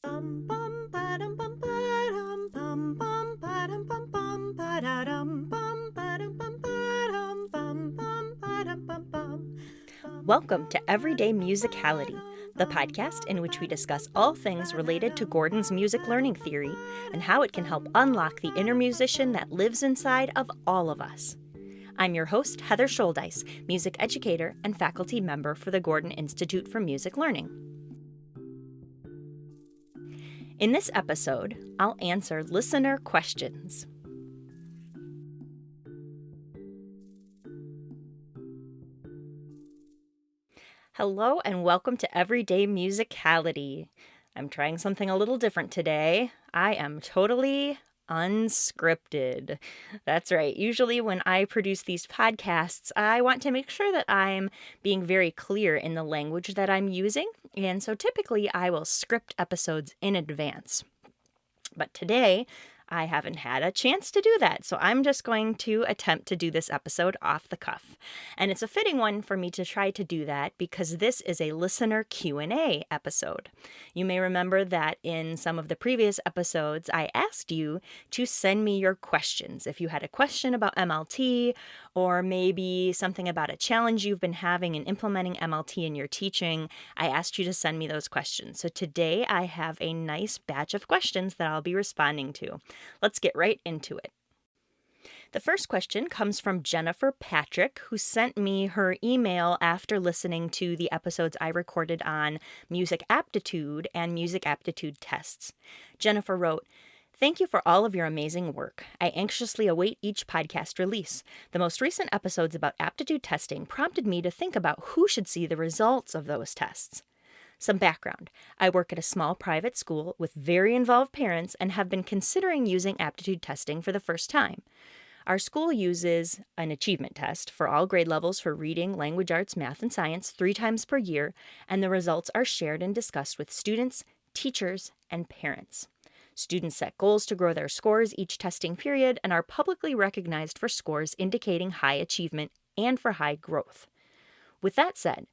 Bum bum ba-dum bum ba-dum bum bum ba-dum bum bum ba-da-dum bum ba-dum bum ba-dum bum bum ba-dum bum bum. Welcome to Everyday Musicality, the podcast in which we discuss all things related to Gordon's music learning theory and how it can help unlock the inner musician that lives inside of all of us. I'm your host, Heather Shouldice, music educator and faculty member for the Gordon Institute for Music Learning. In this episode, I'll answer listener questions. Hello and welcome to Everyday Musicality. I'm trying something a little different today. I am totally unscripted. That's right. Usually when I produce these podcasts, I want to make sure that I'm being very clear in the language that I'm using. And so typically I will script episodes in advance. But today, I haven't had a chance to do that, so I'm just going to attempt to do this episode off the cuff. And it's a fitting one for me to try to do that because this is a listener Q&A episode. You may remember that in some of the previous episodes, I asked you to send me your questions. If you had a question about MLT or maybe something about a challenge you've been having in implementing MLT in your teaching, I asked you to send me those questions. So today I have a nice batch of questions that I'll be responding to. Let's get right into it. The first question comes from Jennifer Patrick, who sent me her email after listening to the episodes I recorded on music aptitude and music aptitude tests. Jennifer wrote, "Thank you for all of your amazing work. I anxiously await each podcast release. The most recent episodes about aptitude testing prompted me to think about who should see the results of those tests. Some background. I work at a small private school with very involved parents and have been considering using aptitude testing for the first time. Our school uses an achievement test for all grade levels for reading, language arts, math, and science 3 times per year, and the results are shared and discussed with students, teachers, and parents. Students set goals to grow their scores each testing period and are publicly recognized for scores indicating high achievement and for high growth. With that said,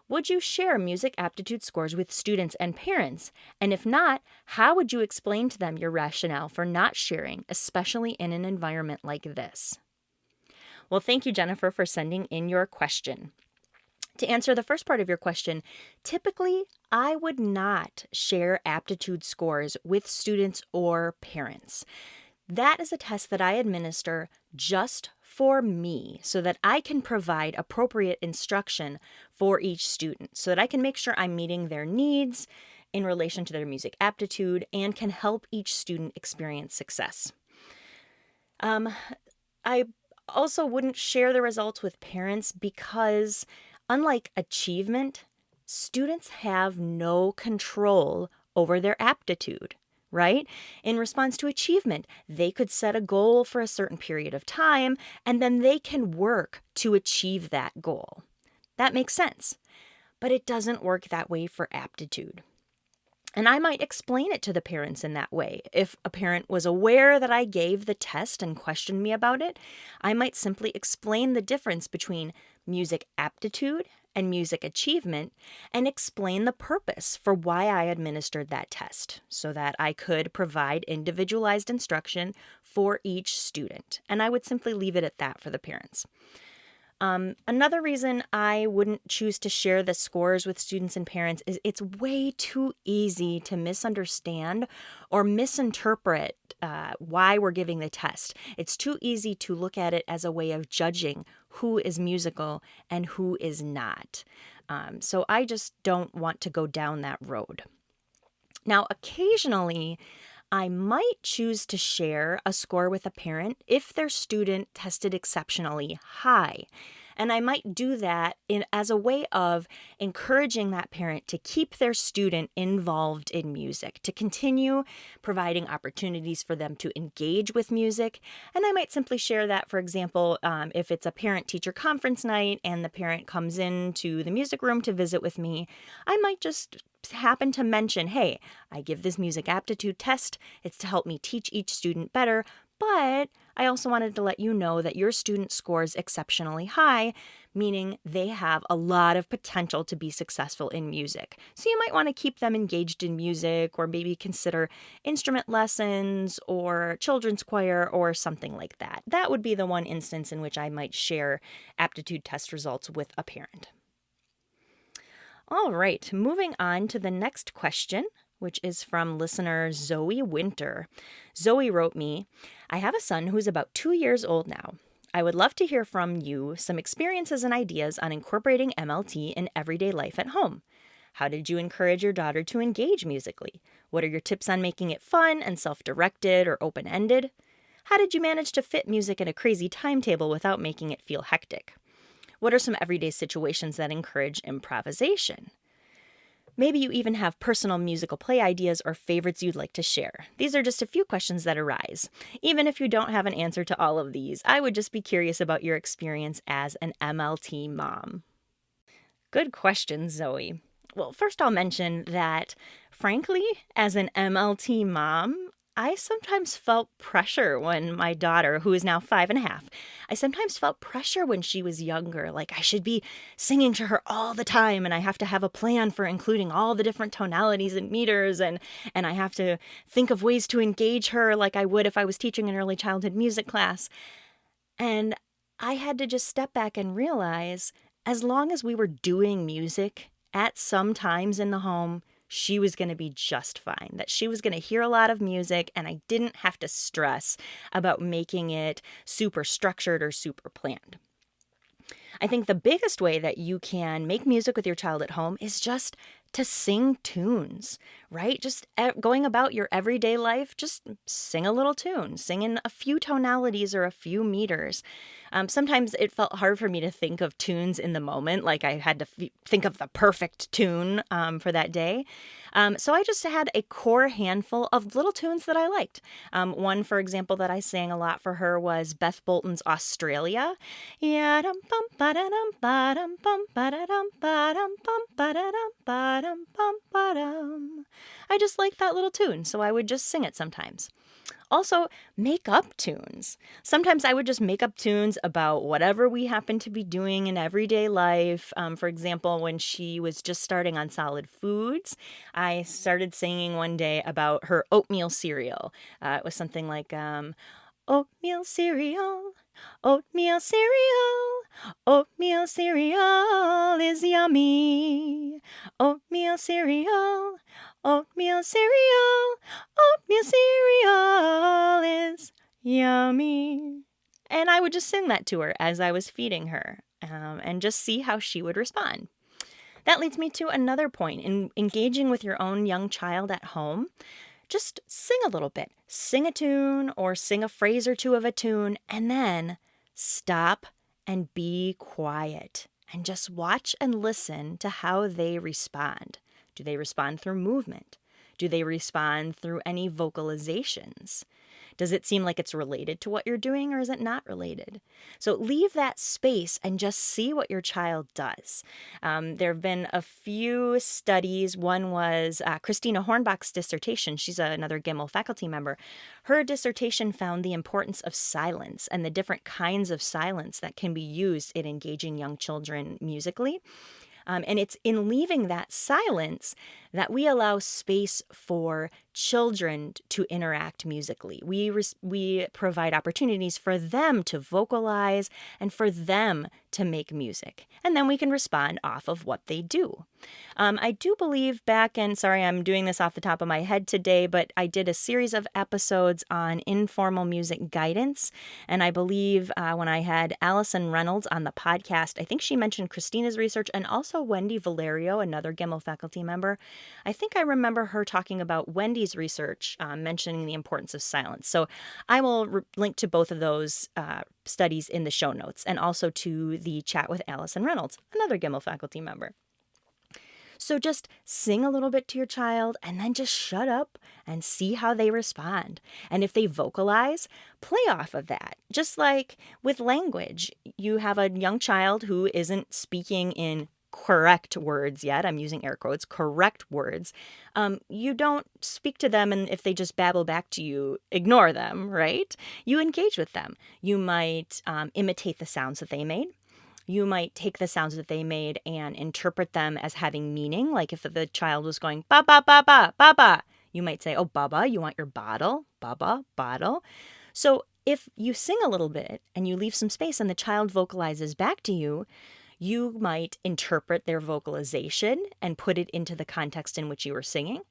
would you share music aptitude scores with students and parents? And if not, how would you explain to them your rationale for not sharing, especially in an environment like this?" Well, thank you, Jennifer, for sending in your question. To answer the first part of your question, typically I would not share aptitude scores with students or parents. That is a test that I administer just for me so that I can provide appropriate instruction for each student, so that I can make sure I'm meeting their needs in relation to their music aptitude and can help each student experience success. I also wouldn't share the results with parents because, unlike achievement, students have no control over their aptitude. Right? In response to achievement, they could set a goal for a certain period of time, and then they can work to achieve that goal. That makes sense. But it doesn't work that way for aptitude. And I might explain it to the parents in that way. If a parent was aware that I gave the test and questioned me about it, I might simply explain the difference between music aptitude and music achievement and explain the purpose for why I administered that test so that I could provide individualized instruction for each student. And I would simply leave it at that for the parents. Another reason I wouldn't choose to share the scores with students and parents is it's way too easy to misunderstand or misinterpret why we're giving the test. It's too easy to look at it as a way of judging who is musical and who is not. So I just don't want to go down that road. Now, occasionally, I might choose to share a score with a parent if their student tested exceptionally high. And I might do that as a way of encouraging that parent to keep their student involved in music, to continue providing opportunities for them to engage with music. And I might simply share that, for example, if it's a parent-teacher conference night and the parent comes into the music room to visit with me, I might just happen to mention, hey, I give this music aptitude test. It's to help me teach each student better, But I also wanted to let you know that your student scores exceptionally high, meaning they have a lot of potential to be successful in music. So you might want to keep them engaged in music, or maybe consider instrument lessons or children's choir or something like that. That would be the one instance in which I might share aptitude test results with a parent. All right, moving on to the next question, which is from listener Zoe Winter. Zoe wrote me, I have a son who's about 2 years old now. I would love to hear from you some experiences and ideas on incorporating MLT in everyday life at home. How did you encourage your daughter to engage musically? What are your tips on making it fun and self-directed or open-ended? How did you manage to fit music in a crazy timetable without making it feel hectic? What are some everyday situations that encourage improvisation? Maybe you even have personal musical play ideas or favorites you'd like to share. These are just a few questions that arise. Even if you don't have an answer to all of these, I would just be curious about your experience as an MLT mom. Good question, Zoe. Well, first I'll mention that, frankly, as an MLT mom, I sometimes felt pressure when my daughter, who is now 5.5, I sometimes felt pressure when she was younger, like I should be singing to her all the time, and I have to have a plan for including all the different tonalities and meters, and I have to think of ways to engage her like I would if I was teaching an early childhood music class. And I had to just step back and realize, as long as we were doing music at some times in the home, she was going to be just fine, that she was going to hear a lot of music, and I didn't have to stress about making it super structured or super planned. I think the biggest way that you can make music with your child at home is just to sing tunes, right? Just going about your everyday life, just sing a little tune, sing in a few tonalities or a few meters. Sometimes it felt hard for me to think of tunes in the moment, like I had to think of the perfect tune for that day. So I just had a core handful of little tunes that I liked. One, for example, that I sang a lot for her was Beth Bolton's Australia. I just like that little tune, so I would just sing it sometimes. Also, make up tunes. Sometimes I would just make up tunes about whatever we happen to be doing in everyday life. For example, when she was just starting on solid foods, I started singing one day about her oatmeal cereal. It was something like, oatmeal cereal, oatmeal cereal, oatmeal cereal is yummy. Oatmeal cereal, oatmeal cereal, oatmeal cereal is yummy. And I would just sing that to her as I was feeding her, and just see how she would respond. That leads me to another point. In engaging with your own young child at home, just sing a little bit. Sing a tune or sing a phrase or two of a tune, and then stop and be quiet and just watch and listen to how they respond. Do they respond through movement? Do they respond through any vocalizations? Does it seem like it's related to what you're doing, or is it not related? So leave that space and just see what your child does. There have been a few studies. One was Christina Hornbach's dissertation. She's another GIML faculty member. Her dissertation found the importance of silence and the different kinds of silence that can be used in engaging young children musically. And it's in leaving that silence that we allow space for children to interact musically. We provide opportunities for them to vocalize and for them to make music. And then we can respond off of what they do. I do believe back in, sorry, I'm doing this off the top of my head today, but I did a series of episodes on informal music guidance. And I believe when I had Allison Reynolds on the podcast, I think she mentioned Christina's research and also Wendy Valerio, another GIML faculty member. I think I remember her talking about Wendy's research, mentioning the importance of silence. So I will link to both of those studies in the show notes, and also to the chat with Allison Reynolds, another GIML faculty member. So just sing a little bit to your child and then just shut up and see how they respond. And if they vocalize, play off of that. Just like with language, you have a young child who isn't speaking in correct words yet, I'm using air quotes, correct words, you don't speak to them, and if they just babble back to you, ignore them, right? You engage with them. You might imitate the sounds that they made. You might take the sounds that they made and interpret them as having meaning. Like if the child was going, ba, ba, ba, ba, ba, ba, you might say, oh, baba, you want your bottle? Baba, bottle. So if you sing a little bit and you leave some space and the child vocalizes back to you, you might interpret their vocalization and put it into the context in which you were singing.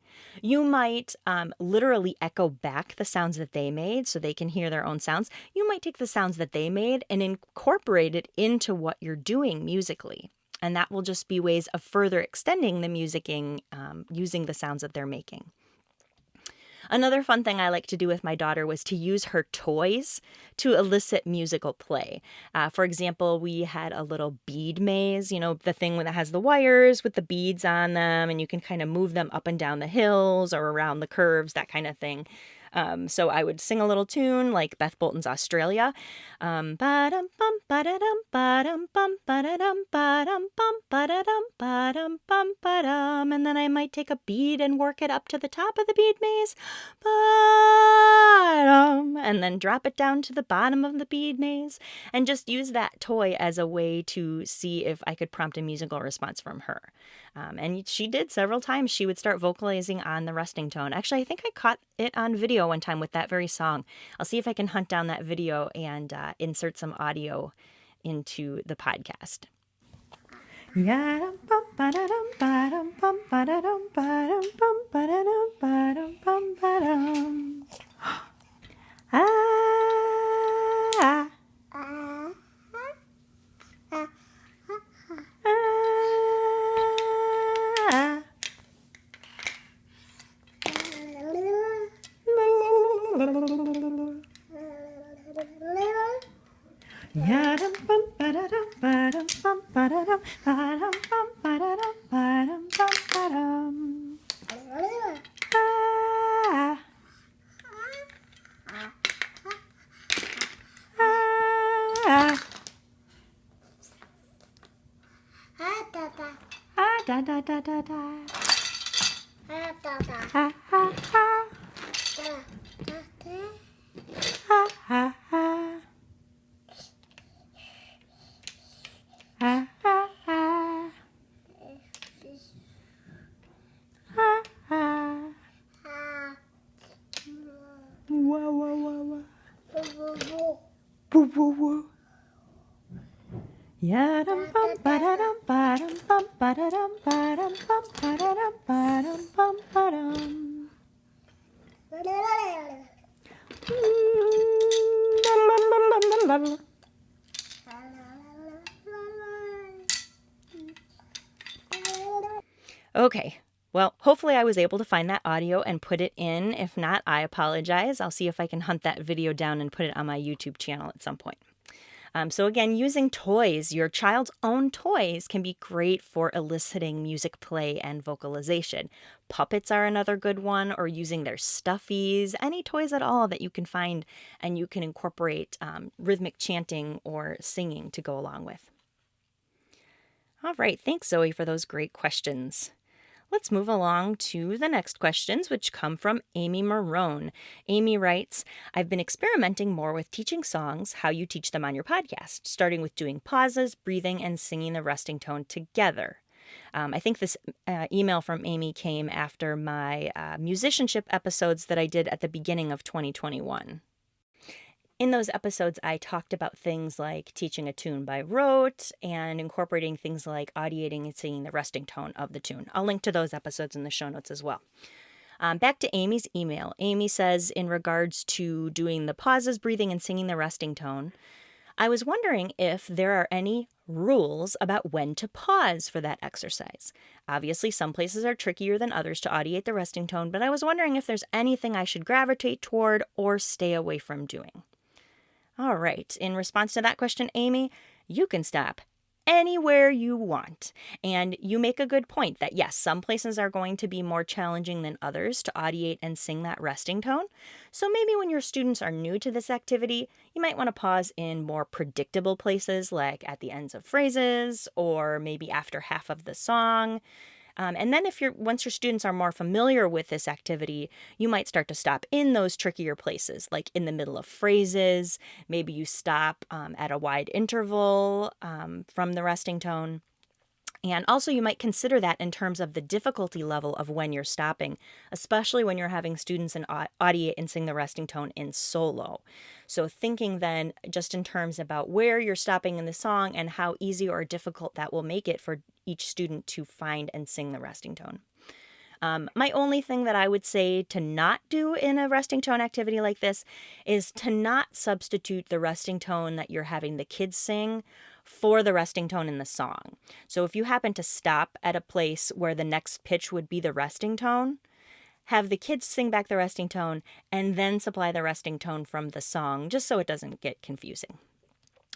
You might literally echo back the sounds that they made so they can hear their own sounds. You might take the sounds that they made and incorporate it into what you're doing musically. And that will just be ways of further extending the musicking using the sounds that they're making. Another fun thing I like to do with my daughter was to use her toys to elicit musical play. For example, we had a little bead maze, the thing that has the wires with the beads on them, and you can kind of move them up and down the hills or around the curves, that kind of thing. So I would sing a little tune like Beth Bolton's Australia. Ba-dum bum ba-da-dum ba-dum bum ba-da-dum ba-dum bum ba-da-dum ba-dum bum ba-dum, and then I might take a bead and work it up to the top of the bead maze. Ba-dum, and then drop it down to the bottom of the bead maze, and just use that toy as a way to see if I could prompt a musical response from her. And she did several times. She would start vocalizing on the resting tone. Actually, I think I caught it on video one time with that very song. I'll see if I can hunt down that video and insert some audio into the podcast. Okay, well, hopefully I was able to find that audio and put it in. If not, I apologize. I'll see if I can hunt that video down and put it on my YouTube channel at some point. So again, using toys, your child's own toys can be great for eliciting music play and vocalization. Puppets are another good one, or using their stuffies, any toys at all that you can find and you can incorporate rhythmic chanting or singing to go along with. All right, thanks Zoe for those great questions. Let's move along to the next questions, which come from Amy Marone. Amy writes, I've been experimenting more with teaching songs, how you teach them on your podcast, starting with doing pauses, breathing, and singing the resting tone together. I think this email from Amy came after my musicianship episodes that I did at the beginning of 2021. In those episodes, I talked about things like teaching a tune by rote and incorporating things like audiating and singing the resting tone of the tune. I'll link to those episodes in the show notes as well. Back to Amy's email. Amy says, in regards to doing the pauses, breathing, and singing the resting tone, I was wondering if there are any rules about when to pause for that exercise. Obviously, some places are trickier than others to audiate the resting tone, but I was wondering if there's anything I should gravitate toward or stay away from doing. All right, in response to that question, Amy, you can stop anywhere you want. And you make a good point that yes, some places are going to be more challenging than others to audiate and sing that resting tone. So maybe when your students are new to this activity, you might want to pause in more predictable places like at the ends of phrases or maybe after half of the song. And then once your students are more familiar with this activity, you might start to stop in those trickier places, like in the middle of phrases. Maybe you stop at a wide interval from the resting tone. And also you might consider that in terms of the difficulty level of when you're stopping, especially when you're having students audiate and sing the resting tone in solo. So thinking then just in terms about where you're stopping in the song and how easy or difficult that will make it for each student to find and sing the resting tone. My only thing that I would say to not do in a resting tone activity like this is to not substitute the resting tone that you're having the kids sing for the resting tone in the song. So if you happen to stop at a place where the next pitch would be the resting tone, have the kids sing back the resting tone and then supply the resting tone from the song, just so it doesn't get confusing.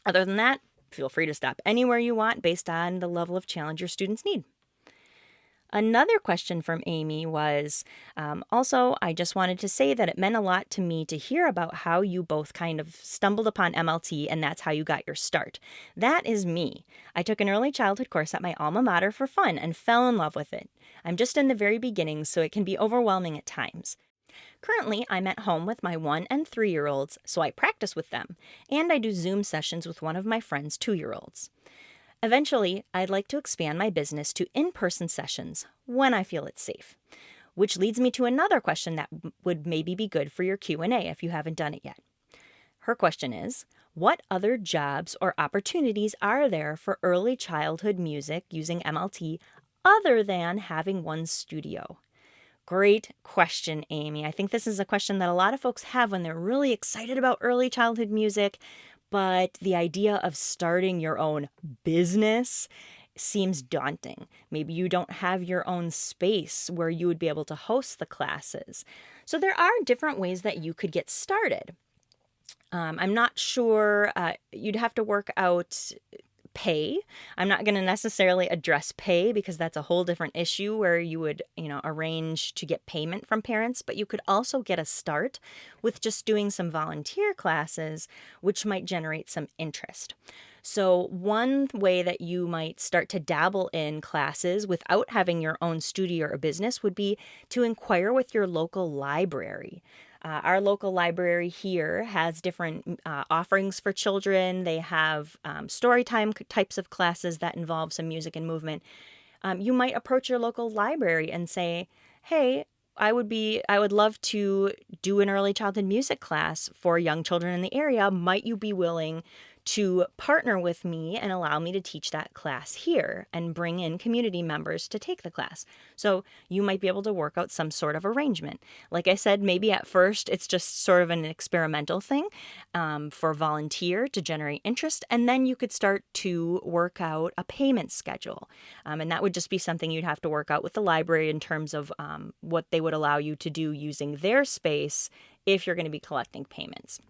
Other than that, feel free to stop anywhere you want based on the level of challenge your students need. Another question from Amy was, also, I just wanted to say that it meant a lot to me to hear about how you both kind of stumbled upon MLT and that's how you got your start. That is me. I took an early childhood course at my alma mater for fun and fell in love with it. I'm just in the very beginnings, so it can be overwhelming at times. Currently, I'm at home with my 1 and 3-year-olds, so I practice with them, and I do Zoom sessions with one of my friend's 2-year-olds. Eventually, I'd like to expand my business to in-person sessions when I feel it's safe, which leads me to another question that would maybe be good for your Q&A if you haven't done it yet. Her question is, what other jobs or opportunities are there for early childhood music using MLT other than having one studio? Great question, Amy. I think this is a question that a lot of folks have when they're really excited about early childhood music, but the idea of starting your own business seems daunting. Maybe you don't have your own space where you would be able to host the classes. So there are different ways that you could get started. I'm not sure, you'd have to work out pay. I'm not going to necessarily address pay because that's a whole different issue where you would, arrange to get payment from parents, but you could also get a start with just doing some volunteer classes, which might generate some interest. So one way that you might start to dabble in classes without having your own studio or business would be to inquire with your local library. Our local library here has different offerings for children. They have story time types of classes that involve some music and movement. You might approach your local library and say, hey, I would love to do an early childhood music class for young children in the area. Might you be willing to partner with me and allow me to teach that class here and bring in community members to take the class? So you might be able to work out some sort of arrangement. Like I said, maybe at first it's just sort of an experimental thing for volunteer to generate interest, and then you could start to work out a payment schedule. And that would just be something you'd have to work out with the library in terms of what they would allow you to do using their space if you're going to be collecting payments.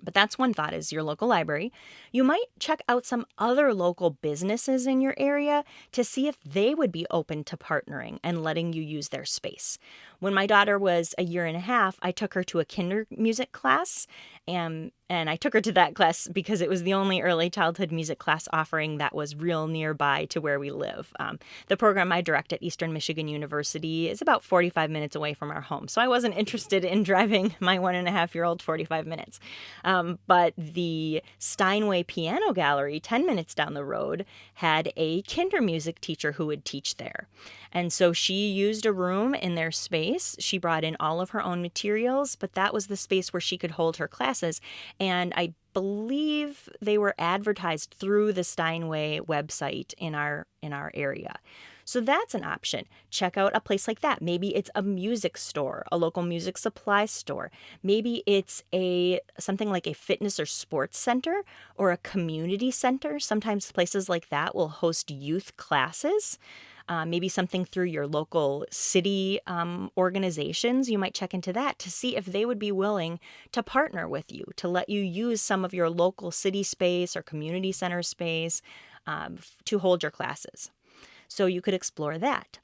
But that's one thought, is your local library. You might check out some other local businesses in your area to see if they would be open to partnering and letting you use their space. When my daughter was 1.5 years, I took her to a kinder music class, and I took her to that class because it was the only early childhood music class offering that was real nearby to where we live. The program I direct at Eastern Michigan University is about 45 minutes away from our home, so I wasn't interested in driving my 1.5-year-old 45 minutes. But the Steinway Piano Gallery, 10 minutes down the road, had a kinder music teacher who would teach there. And so she used a room in their space. She brought in all of her own materials, but that was the space where she could hold her classes. And I believe they were advertised through the Steinway website in our area. So that's an option. Check out a place like that. Maybe it's a music store, a local music supply store. Maybe it's something like a fitness or sports center or a community center. Sometimes places like that will host youth classes. Maybe something through your local city organizations. You might check into that to see if they would be willing to partner with you, to let you use some of your local city space or community center space to hold your classes. So you could explore that.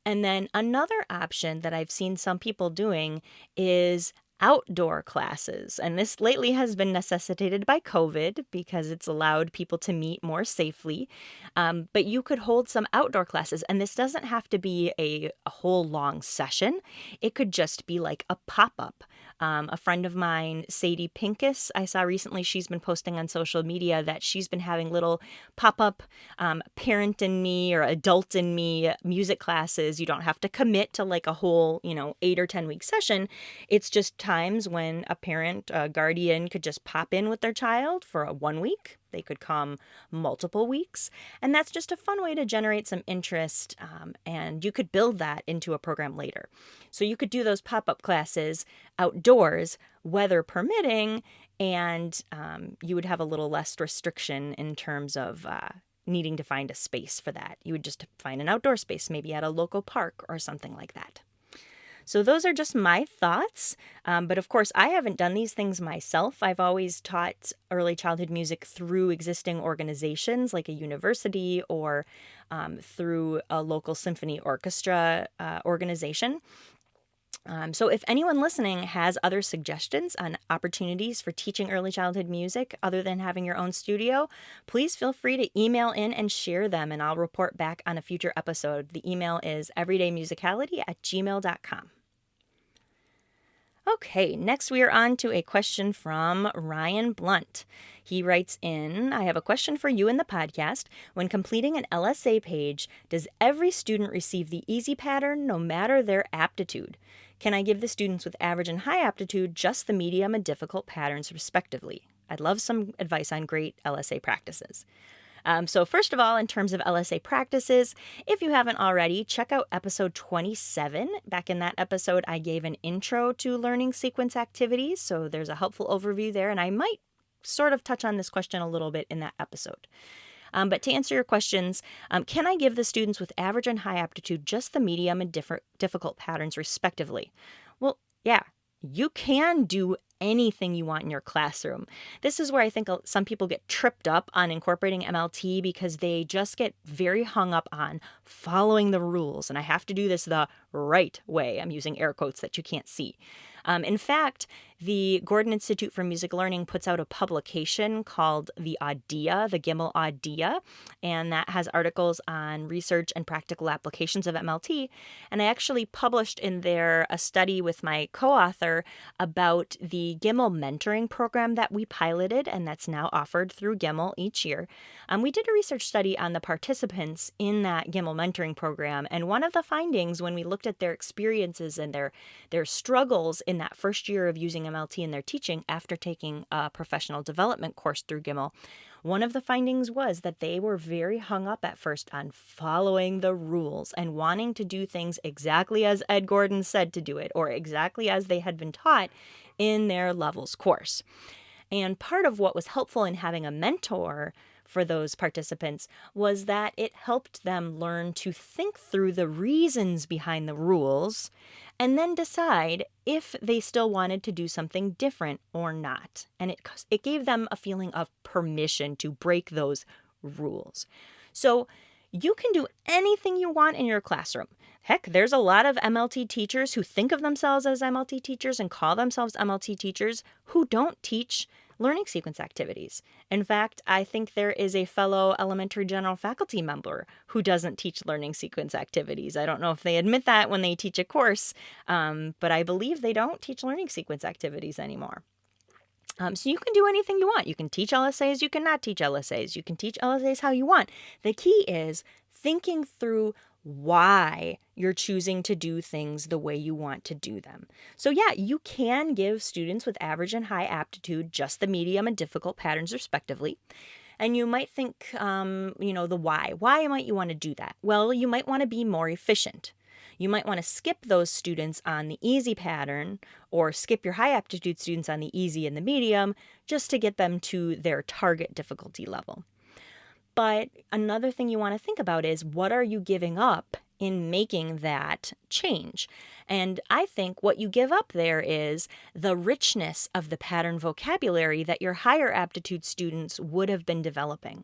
And then another option that I've seen some people doing is outdoor classes. And this lately has been necessitated by COVID because it's allowed people to meet more safely. But you could hold some outdoor classes, and this doesn't have to be a whole long session. It could just be like a pop-up. A friend of mine, Sadie Pincus, I saw recently, she's been posting on social media that she's been having little pop-up parent in me or adult in me music classes. You don't have to commit to like a whole, 8 or 10 week session. It's just times when a parent, a guardian could just pop in with their child for a 1 week. They could come multiple weeks. And that's just a fun way to generate some interest. And you could build that into a program later. So you could do those pop-up classes outdoors, weather permitting, and you would have a little less restriction in terms of needing to find a space for that. You would just find an outdoor space, maybe at a local park or something like that. So those are just my thoughts. But of course, I haven't done these things myself. I've always taught early childhood music through existing organizations like a university or through a local symphony orchestra organization. So if anyone listening has other suggestions on opportunities for teaching early childhood music other than having your own studio, please feel free to email in and share them, and I'll report back on a future episode. The email is everydaymusicality@gmail.com. Okay, next we are on to a question from Ryan Blunt. He writes in, I have a question for you in the podcast. When completing an LSA page, does every student receive the easy pattern no matter their aptitude? Can I give the students with average and high aptitude just the medium and difficult patterns respectively? I'd love some advice on great LSA practices. So first of all, in terms of LSA practices, if you haven't already, check out episode 27. Back in that episode, I gave an intro to learning sequence activities, so there's a helpful overview there, and I might sort of touch on this question a little bit in that episode. But to answer your questions, can I give the students with average and high aptitude just the medium and difficult patterns respectively? Well, yeah, you can do anything you want in your classroom. This is where I think some people get tripped up on incorporating MLT because they just get very hung up on following the rules. And I have to do this the right way. I'm using air quotes that you can't see. In fact, the Gordon Institute for Music Learning puts out a publication called the AUDIA, the GIML AUDIA, and that has articles on research and practical applications of MLT. And I actually published in there a study with my co-author about the GIML mentoring program that we piloted and that's now offered through GIML each year. We did a research study on the participants in that GIML mentoring program, and one of the findings when we looked at their experiences and their struggles in that first year of using MLT in their teaching after taking a professional development course through GIML, one of the findings was that they were very hung up at first on following the rules and wanting to do things exactly as Ed Gordon said to do it or exactly as they had been taught in their levels course. And part of what was helpful in having a mentor for those participants was that it helped them learn to think through the reasons behind the rules and then decide if they still wanted to do something different or not. And it gave them a feeling of permission to break those rules. So you can do anything you want in your classroom. Heck, there's a lot of MLT teachers who think of themselves as MLT teachers and call themselves MLT teachers who don't teach learning sequence activities. In fact, I think there is a fellow elementary general faculty member who doesn't teach learning sequence activities. I don't know if they admit that when they teach a course, but I believe they don't teach learning sequence activities anymore. So you can do anything you want. You can teach LSAs, you can not teach LSAs. You can teach LSAs how you want. The key is thinking through why you're choosing to do things the way you want to do them. So yeah, you can give students with average and high aptitude just the medium and difficult patterns respectively. And you might think, the why. Why might you want to do that? Well, you might want to be more efficient. You might want to skip those students on the easy pattern or skip your high aptitude students on the easy and the medium just to get them to their target difficulty level. But another thing you want to think about is what are you giving up in making that change? And I think what you give up there is the richness of the pattern vocabulary that your higher aptitude students would have been developing.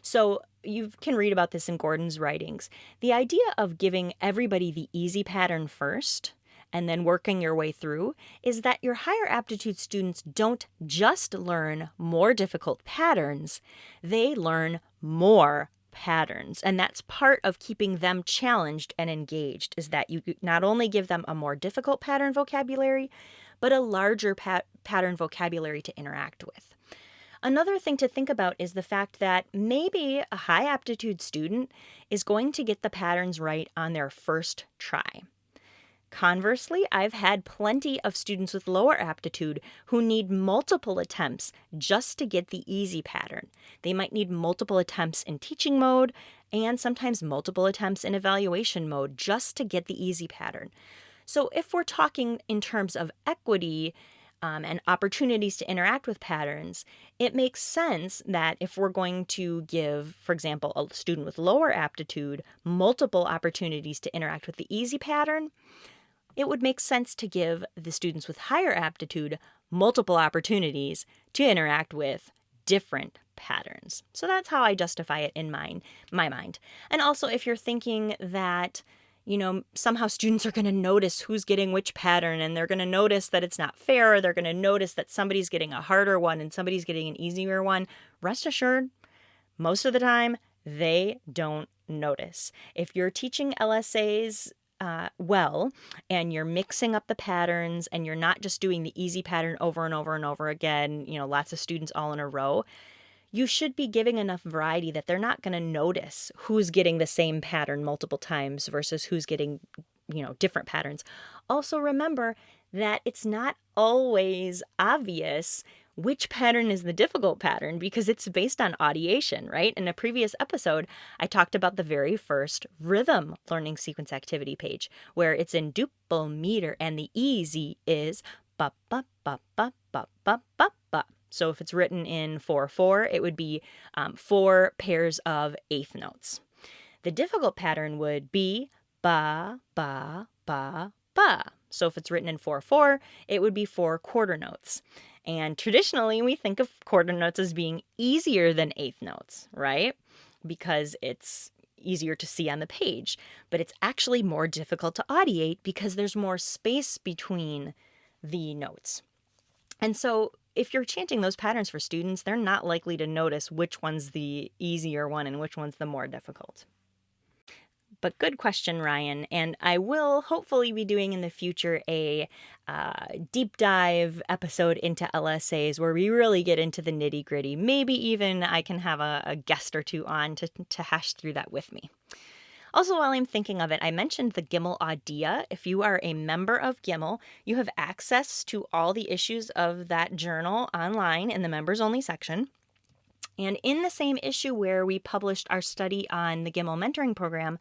So you can read about this in Gordon's writings. The idea of giving everybody the easy pattern first and then working your way through is that your higher aptitude students don't just learn more difficult patterns, they learn more patterns. And that's part of keeping them challenged and engaged, is that you not only give them a more difficult pattern vocabulary, but a larger pattern vocabulary to interact with. Another thing to think about is the fact that maybe a high aptitude student is going to get the patterns right on their first try. Conversely, I've had plenty of students with lower aptitude who need multiple attempts just to get the easy pattern. They might need multiple attempts in teaching mode and sometimes multiple attempts in evaluation mode just to get the easy pattern. So if we're talking in terms of equity and opportunities to interact with patterns, it makes sense that if we're going to give, for example, a student with lower aptitude multiple opportunities to interact with the easy pattern, it would make sense to give the students with higher aptitude multiple opportunities to interact with different patterns. So that's how I justify it in my mind. And also, if you're thinking that, somehow students are going to notice who's getting which pattern, and they're going to notice that it's not fair, or they're going to notice that somebody's getting a harder one and somebody's getting an easier one, rest assured, most of the time, they don't notice. If you're teaching LSAs well, and you're mixing up the patterns, and you're not just doing the easy pattern over and over and over again, lots of students all in a row, you should be giving enough variety that they're not going to notice who's getting the same pattern multiple times versus who's getting, different patterns. Also remember that it's not always obvious which pattern is the difficult pattern because it's based on audiation, right? In a previous episode, I talked about the very first rhythm learning sequence activity page where it's in duple meter and the easy is ba ba ba ba ba ba ba ba. So if it's written in 4/4, it would be 4 pairs of eighth notes. The difficult pattern would be ba ba ba ba. So if it's written in 4/4, it would be 4 quarter notes. And traditionally, we think of quarter notes as being easier than eighth notes, right? Because it's easier to see on the page. But it's actually more difficult to audiate because there's more space between the notes. And so if you're chanting those patterns for students, they're not likely to notice which one's the easier one and which one's the more difficult. But good question, Ryan. And I will hopefully be doing in the future a deep dive episode into LSAs where we really get into the nitty gritty. Maybe even I can have a guest or two on to hash through that with me. Also, while I'm thinking of it, I mentioned the GIML Idea. If you are a member of GIML, you have access to all the issues of that journal online in the members only section. And in the same issue where we published our study on the GIML mentoring program,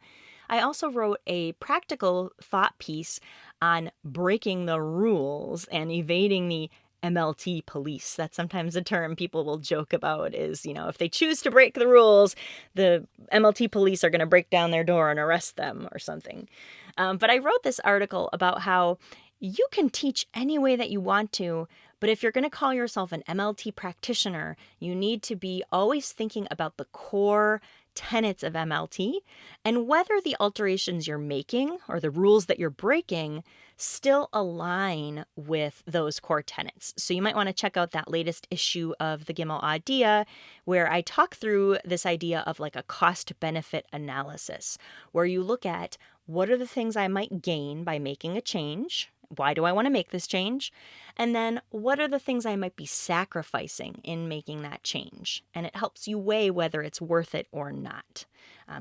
I also wrote a practical thought piece on breaking the rules and evading the MLT police. That's sometimes a term people will joke about is, if they choose to break the rules, the MLT police are going to break down their door and arrest them or something. But I wrote this article about how you can teach any way that you want to, but if you're going to call yourself an MLT practitioner, you need to be always thinking about the core tenets of MLT and whether the alterations you're making or the rules that you're breaking still align with those core tenets. So you might want to check out that latest issue of the GIML Idea where I talk through this idea of like a cost-benefit analysis where you look at what are the things I might gain by making a change. Why do I want to make this change? And then what are the things I might be sacrificing in making that change? And it helps you weigh whether it's worth it or not.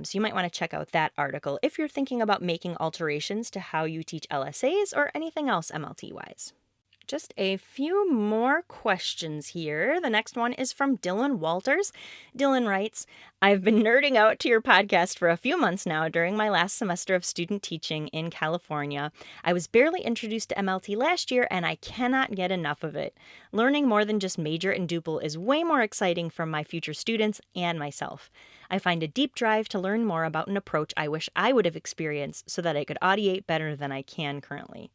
So you might want to check out that article if you're thinking about making alterations to how you teach LSAs or anything else MLT-wise. Just a few more questions here. The next one is from Dylan Walters. Dylan writes, I've been nerding out to your podcast for a few months now during my last semester of student teaching in California. I was barely introduced to MLT last year and I cannot get enough of it. Learning more than just major and duple is way more exciting for my future students and myself. I find a deep drive to learn more about an approach I wish I would have experienced so that I could audiate better than I can currently.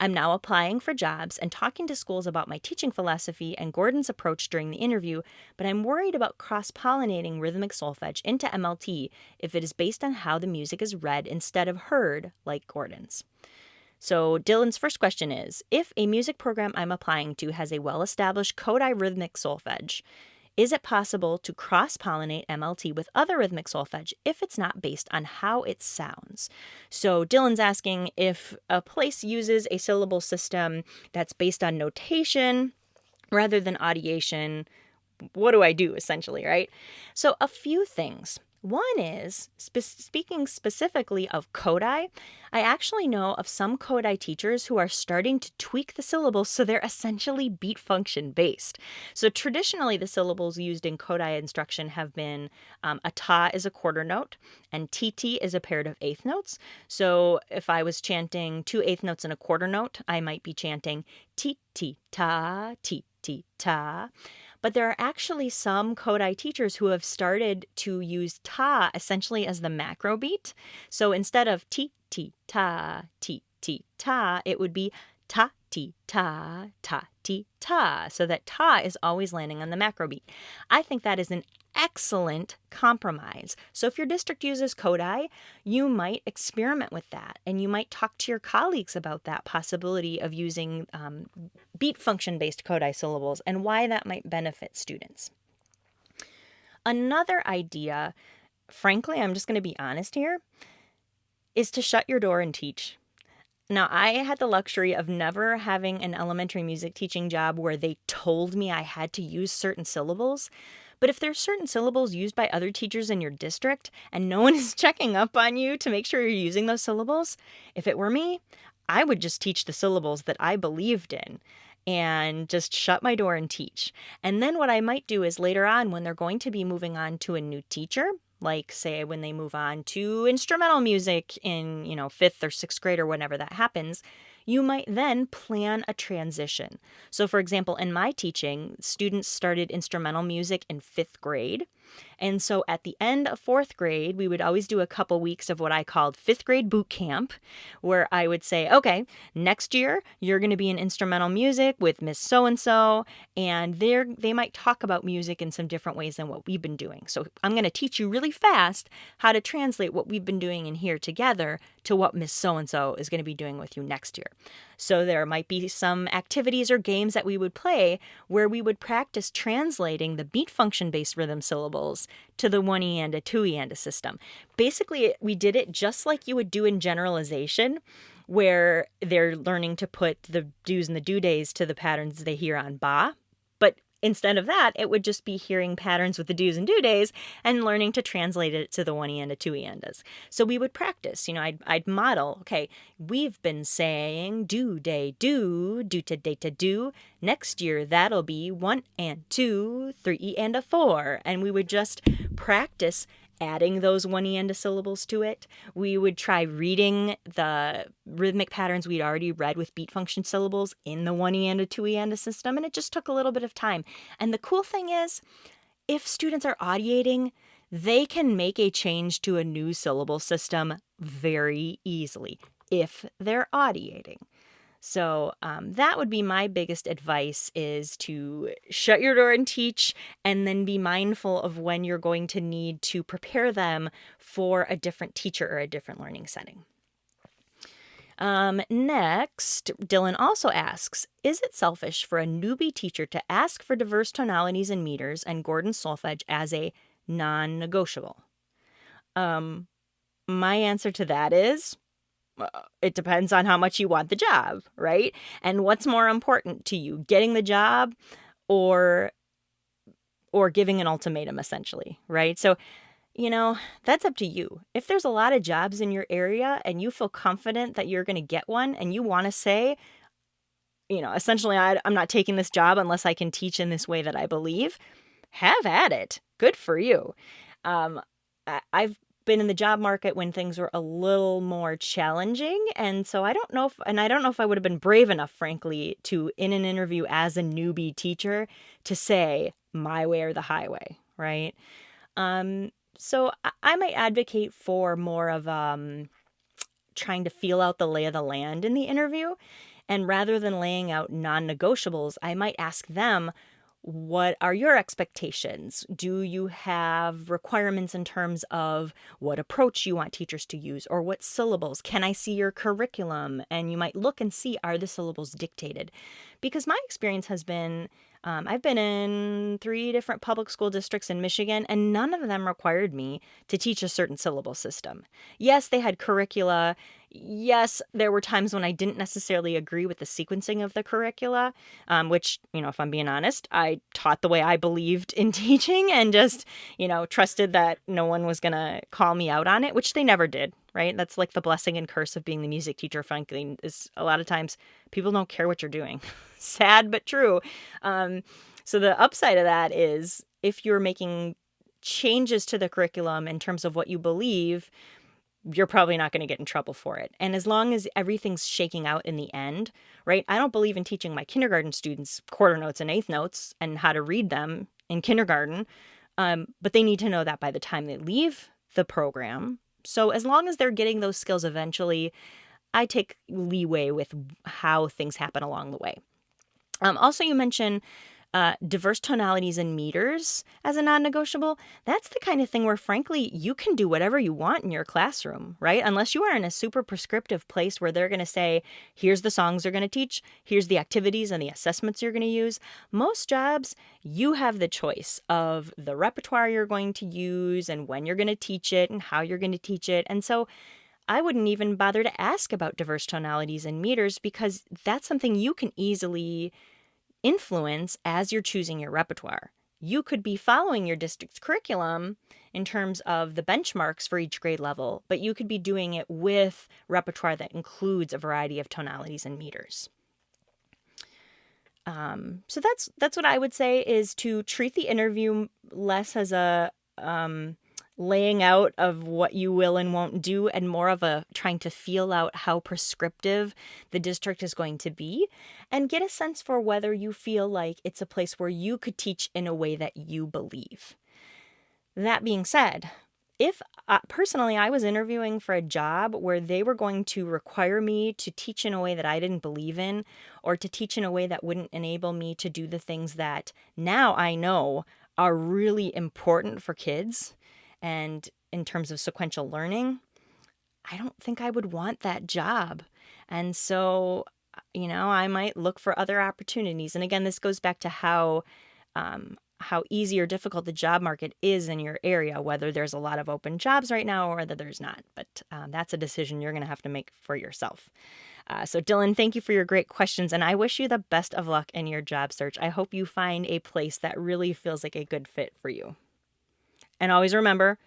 I'm now applying for jobs and talking to schools about my teaching philosophy and Gordon's approach during the interview, but I'm worried about cross-pollinating rhythmic solfege into MLT if it is based on how the music is read instead of heard like Gordon's. So Dylan's first question is, if a music program I'm applying to has a well-established Kodai rhythmic solfege, is it possible to cross-pollinate MLT with other rhythmic solfege if it's not based on how it sounds? So Dylan's asking if a place uses a syllable system that's based on notation rather than audiation, what do I do, essentially, right? So a few things. One is, speaking specifically of Kodai, I actually know of some Kodai teachers who are starting to tweak the syllables so they're essentially beat function based. So traditionally, the syllables used in Kodai instruction have been a ta is a quarter note and tt is a pair of eighth notes. So if I was chanting 2 eighth notes and a quarter note, I might be chanting ti ti ta ti ti ta. But there are actually some Kodai teachers who have started to use ta essentially as the macro beat. So instead of ti ti ta ti ti ta, it would be ta ti ta ta ti ta, so that ta is always landing on the macro beat. I think that is an excellent compromise. So if your district uses Kodai, you might experiment with that, and you might talk to your colleagues about that possibility of using beat function-based Kodai syllables and why that might benefit students. Another idea, frankly, I'm just going to be honest here, is to shut your door and teach. Now, I had the luxury of never having an elementary music teaching job where they told me I had to use certain syllables. But if there's certain syllables used by other teachers in your district and no one is checking up on you to make sure you're using those syllables, if it were me, I would just teach the syllables that I believed in and just shut my door and teach. And then what I might do is later on, when they're going to be moving on to a new teacher, like say when they move on to instrumental music in, 5th or 6th grade or whenever that happens, you might then plan a transition. So for example, in my teaching, students started instrumental music in 5th grade. And so at the end of 4th grade, we would always do a couple weeks of what I called 5th grade boot camp, where I would say, okay, next year you're going to be in instrumental music with Miss So-and-so, and they might talk about music in some different ways than what we've been doing. So I'm going to teach you really fast how to translate what we've been doing in here together to what Miss So-and-so is going to be doing with you next year. So there might be some activities or games that we would play where we would practice translating the beat function-based rhythm syllables to the 1E and a 2E and a system. Basically, we did it just like you would do in generalization, where they're learning to put the do's and the do days to the patterns they hear on ba. But instead of that, it would just be hearing patterns with the do's and do days and learning to translate it to the 1E and a 2E andas. So we would practice, I'd model, okay, we've been saying do day do to day to do. Next year, that'll be 1 and 2, 3 and a 4. And we would just practice adding those 1E and a syllables to it. We would try reading the rhythmic patterns we'd already read with beat function syllables in the 1E and a 2E and a system, and it just took a little bit of time. And the cool thing is, if students are audiating, they can make a change to a new syllable system very easily if they're audiating. So that would be my biggest advice, is to shut your door and teach, and then be mindful of when you're going to need to prepare them for a different teacher or a different learning setting. Next, Dylan also asks, is it selfish for a newbie teacher to ask for diverse tonalities and meters and Gordon solfege as a non-negotiable? My answer to that is, it depends on how much you want the job, right? And what's more important to you, getting the job or giving an ultimatum, essentially, right? So, that's up to you. If there's a lot of jobs in your area and you feel confident that you're going to get one and you want to say, essentially, I'm not taking this job unless I can teach in this way that I believe, have at it. Good for you. I've been in the job market when things were a little more challenging. And so I don't know if I would have been brave enough, frankly, to, in an interview as a newbie teacher, to say my way or the highway, right? So I might advocate for more of trying to feel out the lay of the land in the interview. And rather than laying out non-negotiables, I might ask them, what are your expectations? Do you have requirements in terms of what approach you want teachers to use or what syllables? Can I see your curriculum? And you might look and see, are the syllables dictated? Because my experience has been, I've been in 3 different public school districts in Michigan, and none of them required me to teach a certain syllable system. Yes, they had curricula. Yes, there were times when I didn't necessarily agree with the sequencing of the curricula, which, if I'm being honest, I taught the way I believed in teaching and just, trusted that no one was going to call me out on it, which they never did, right? That's like the blessing and curse of being the music teacher, frankly, is a lot of times people don't care what you're doing. Sad, but true. So the upside of that is if you're making changes to the curriculum in terms of what you believe, you're probably not going to get in trouble for it. And as long as everything's shaking out in the end, right? I don't believe in teaching my kindergarten students quarter notes and eighth notes and how to read them in kindergarten. But they need to know that by the time they leave the program. So as long as they're getting those skills eventually, I take leeway with how things happen along the way. Also, you mentioned diverse tonalities and meters as a non-negotiable. That's the kind of thing where, frankly, you can do whatever you want in your classroom, right? Unless you are in a super prescriptive place where they're going to say, here's the songs they're going to teach, here's the activities and the assessments you're going to use. Most jobs, you have the choice of the repertoire you're going to use and when you're going to teach it and how you're going to teach it. And so I wouldn't even bother to ask about diverse tonalities and meters because that's something you can easily influence as you're choosing your repertoire. You could be following your district's curriculum in terms of the benchmarks for each grade level, but you could be doing it with repertoire that includes a variety of tonalities and meters. So that's what I would say, is to treat the interview less as a laying out of what you will and won't do, and more of a trying to feel out how prescriptive the district is going to be and get a sense for whether you feel like it's a place where you could teach in a way that you believe. That being said, if personally I was interviewing for a job where they were going to require me to teach in a way that I didn't believe in, or to teach in a way that wouldn't enable me to do the things that now I know are really important for kids, and in terms of sequential learning, I don't think I would want that job. And so, I might look for other opportunities. And again, this goes back to how easy or difficult the job market is in your area, whether there's a lot of open jobs right now or whether there's not. But that's a decision you're going to have to make for yourself. So Dylan, thank you for your great questions, and I wish you the best of luck in your job search. I hope you find a place that really feels like a good fit for you. And always remember,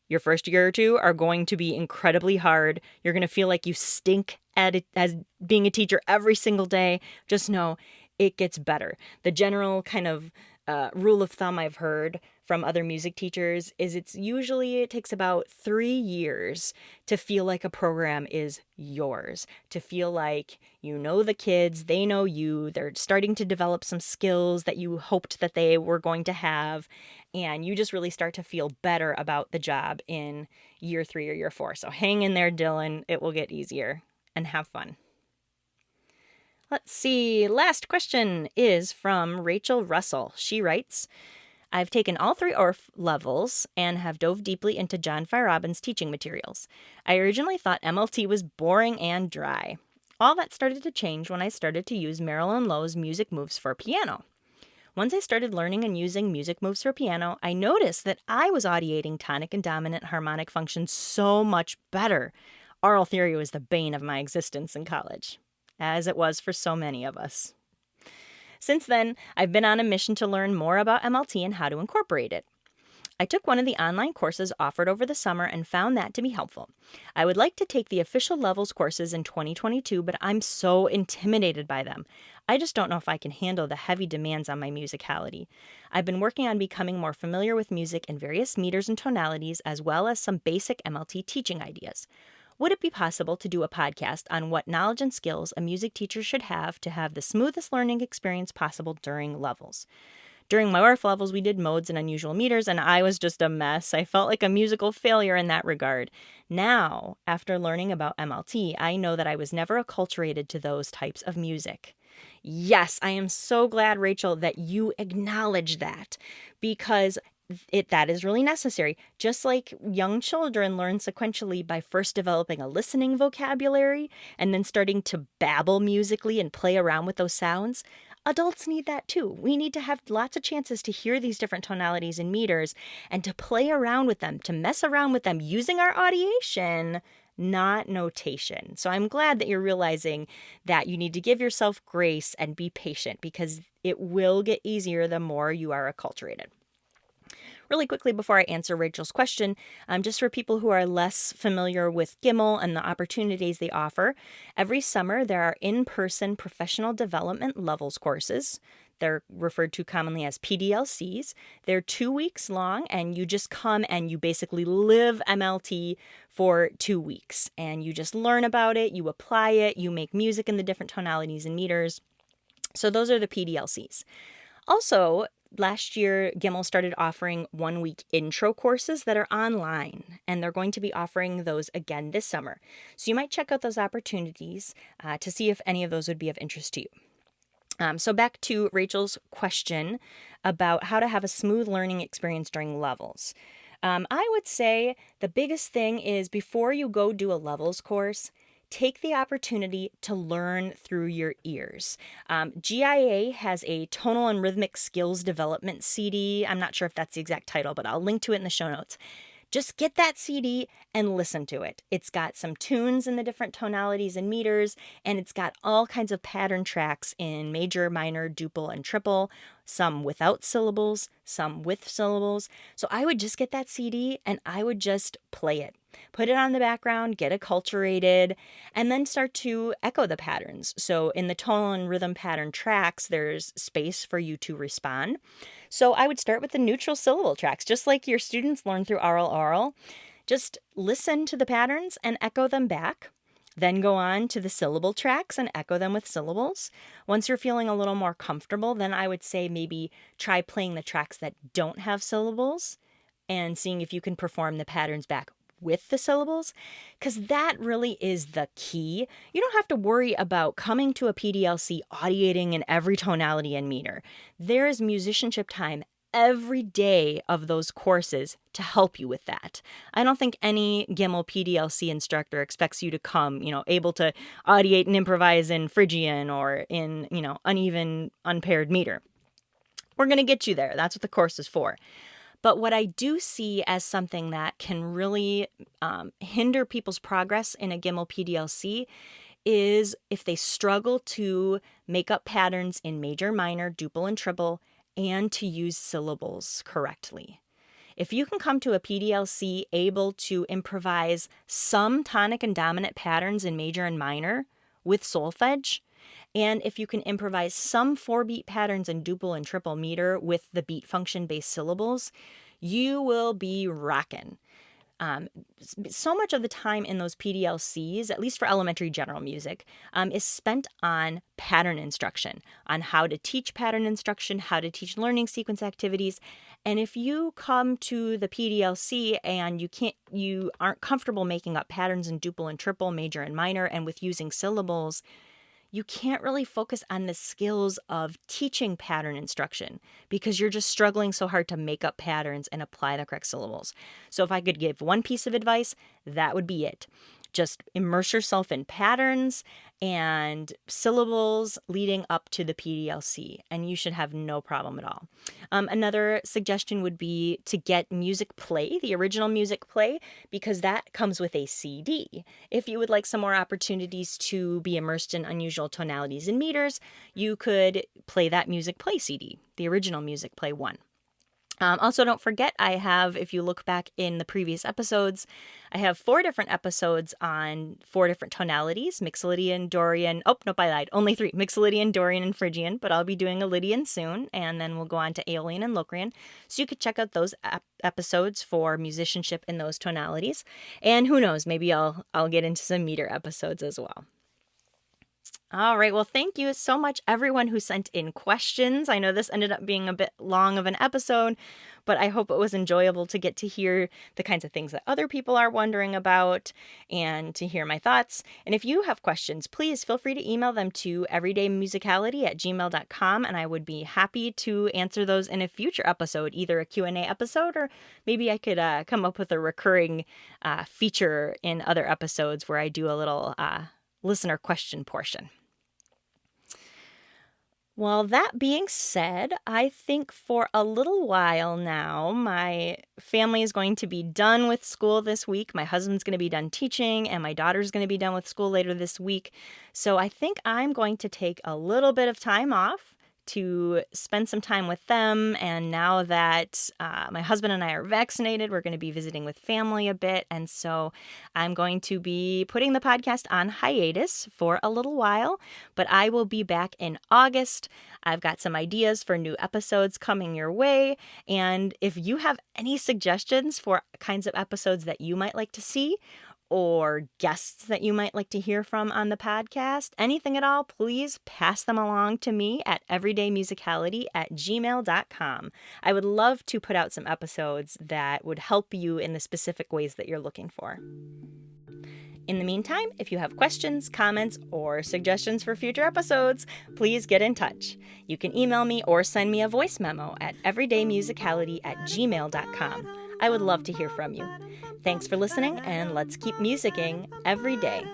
your first year or two are going to be incredibly hard. You're going to feel like you stink at it as being a teacher every single day. Just know it gets better. The general kind of rule of thumb I've heard from other music teachers is it takes about 3 years to feel like a program is yours, to feel like you know the kids, they know you, they're starting to develop some skills that you hoped that they were going to have, and you just really start to feel better about the job in year 3 or year 4. So hang in there, Dylan. It will get easier, and have fun. Let's see. Last question is from Rachel Russell. She writes, I've taken all 3 ORF levels and have dove deeply into John Feierabend's teaching materials. I originally thought MLT was boring and dry. All that started to change when I started to use Marilyn Lowe's Music Moves for Piano. Once I started learning and using Music Moves for Piano, I noticed that I was audiating tonic and dominant harmonic functions so much better. Aural theory was the bane of my existence in college, as it was for so many of us. Since then, I've been on a mission to learn more about MLT and how to incorporate it. I took one of the online courses offered over the summer and found that to be helpful. I would like to take the official levels courses in 2022, but I'm so intimidated by them. I just don't know if I can handle the heavy demands on my musicality. I've been working on becoming more familiar with music and various meters and tonalities, as well as some basic MLT teaching ideas. Would it be possible to do a podcast on what knowledge and skills a music teacher should have to have the smoothest learning experience possible during levels? During my ORF levels, we did modes and unusual meters, and I was just a mess. I felt like a musical failure in that regard. Now, after learning about MLT, I know that I was never acculturated to those types of music. Yes, I am so glad, Rachel, that you acknowledge that, because that is really necessary. Just like young children learn sequentially by first developing a listening vocabulary and then starting to babble musically and play around with those sounds, adults need that too. We need to have lots of chances to hear these different tonalities and meters and to play around with them, to mess around with them using our audiation, not notation. So I'm glad that you're realizing that you need to give yourself grace and be patient, because it will get easier the more you are acculturated. Really quickly before I answer Rachel's question, just for people who are less familiar with GIML and the opportunities they offer, every summer there are in-person professional development levels courses. They're referred to commonly as PDLCs. They're 2 weeks long, and you just come and you basically live MLT for 2 weeks. And you just learn about it, you apply it, you make music in the different tonalities and meters. So those are the PDLCs. Also, last year, GIML started offering 1-week intro courses that are online, and they're going to be offering those again this summer. So you might check out those opportunities to see if any of those would be of interest to you. So back to Rachel's question about how to have a smooth learning experience during levels. I would say the biggest thing is, before you go do a levels course, take the opportunity to learn through your ears. GIA has a tonal and rhythmic skills development CD. I'm not sure if that's the exact title, but I'll link to it in the show notes. Just get that CD and listen to it. It's got some tunes in the different tonalities and meters, and it's got all kinds of pattern tracks in major, minor, duple, and triple, some without syllables, some with syllables. So I would just get that CD and I would just play it. Put it on the background, get acculturated, and then start to echo the patterns. So in the tonal and rhythm pattern tracks, there's space for you to respond. So I would start with the neutral syllable tracks, just like your students learn through oral. Just listen to the patterns and echo them back. Then go on to the syllable tracks and echo them with syllables. Once you're feeling a little more comfortable, then I would say maybe try playing the tracks that don't have syllables and seeing if you can perform the patterns back with the syllables, because that really is the key. You don't have to worry about coming to a PDLC audiating in every tonality and meter. There is musicianship time every day of those courses to help you with that. I don't think any GIML PDLC instructor expects you to come, able to audiate and improvise in Phrygian or in, uneven, unpaired meter. We're going to get you there. That's what the course is for. But what I do see as something that can really hinder people's progress in a GIML PDLC is if they struggle to make up patterns in major, minor, duple, and triple, and to use syllables correctly. If you can come to a PDLC able to improvise some tonic and dominant patterns in major and minor with solfege, and if you can improvise some 4-beat patterns in duple and triple meter with the beat function-based syllables, you will be rockin'. So much of the time in those PDLCs, at least for elementary general music, is spent on pattern instruction, on how to teach pattern instruction, how to teach learning sequence activities. And if you come to the PDLC and you aren't comfortable making up patterns in duple and triple, major and minor, and with using syllables, you can't really focus on the skills of teaching pattern instruction because you're just struggling so hard to make up patterns and apply the correct syllables. So if I could give one piece of advice, that would be it. Just immerse yourself in patterns and syllables leading up to the PDLC, and you should have no problem at all. Another suggestion would be to get Music Play, the original Music Play, because that comes with a CD. If you would like some more opportunities to be immersed in unusual tonalities and meters, you could play that Music Play CD, the original Music Play one. Also, don't forget, I have, if you look back in the previous episodes, I have 4 different episodes on 4 different tonalities, Mixolydian, Dorian, I lied, only 3, Mixolydian, Dorian, and Phrygian, but I'll be doing a Lydian soon, and then we'll go on to Aeolian and Locrian, so you could check out those episodes for musicianship in those tonalities, and who knows, maybe I'll get into some meter episodes as well. All right. Well, thank you so much, everyone who sent in questions. I know this ended up being a bit long of an episode, but I hope it was enjoyable to get to hear the kinds of things that other people are wondering about and to hear my thoughts. And if you have questions, please feel free to email them to everydaymusicality@gmail.com, and I would be happy to answer those in a future episode, either a Q&A episode, or maybe I could come up with a recurring feature in other episodes where I do a little listener question portion. Well, that being said, I think for a little while now, my family is going to be done with school this week. My husband's going to be done teaching, and my daughter's going to be done with school later this week. So I think I'm going to take a little bit of time off to spend some time with them. And now that my husband and I are vaccinated, we're going to be visiting with family a bit. And so I'm going to be putting the podcast on hiatus for a little while, but I will be back in August. I've got some ideas for new episodes coming your way. And if you have any suggestions for kinds of episodes that you might like to see, or guests that you might like to hear from on the podcast, anything at all, please pass them along to me at everydaymusicality@gmail.com. I would love to put out some episodes that would help you in the specific ways that you're looking for. In the meantime, if you have questions, comments, or suggestions for future episodes, please get in touch. You can email me or send me a voice memo at everydaymusicality@gmail.com. I would love to hear from you. Thanks for listening, and let's keep musicking every day.